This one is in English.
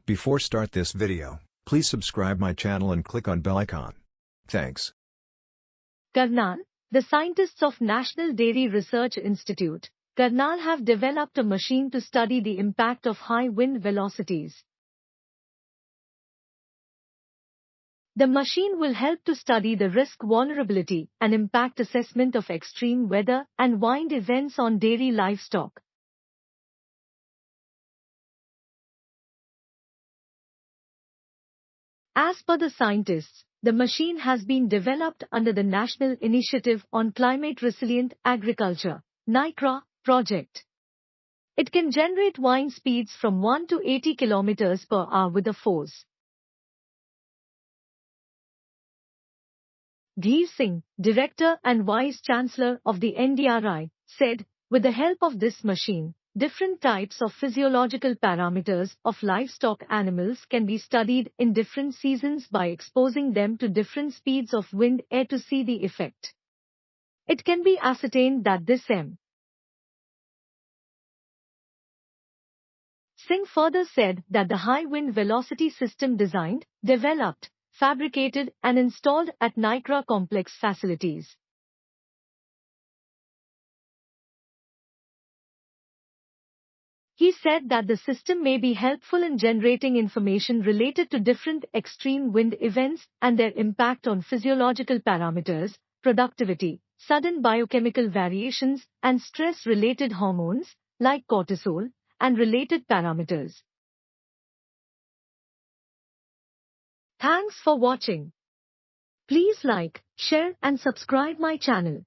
Before start this video, please subscribe my channel and click on bell icon. Thanks. Karnal, the scientists of National Dairy Research Institute, Karnal have developed a machine to study the impact of high wind velocities. The machine will help to study the risk vulnerability and impact assessment of extreme weather and wind events on dairy livestock. As per the scientists, the machine has been developed under the National Initiative on Climate Resilient Agriculture (NICRA) project. It can generate wind speeds from 1 to 80 km per hour with a force. Dheer Singh, Director and Vice Chancellor of the NDRI, said, with the help of this machine, different types of physiological parameters of livestock animals can be studied in different seasons by exposing them to different speeds of wind air to see the effect. It can be ascertained that this M. Singh further said that the high wind velocity system designed, developed, fabricated and installed at NICRA complex facilities. He said that the system may be helpful in generating information related to different extreme wind events and their impact on physiological parameters, productivity, sudden biochemical variations, and stress-related hormones, like cortisol, and related parameters. Thanks for watching. Please like, share and subscribe my channel.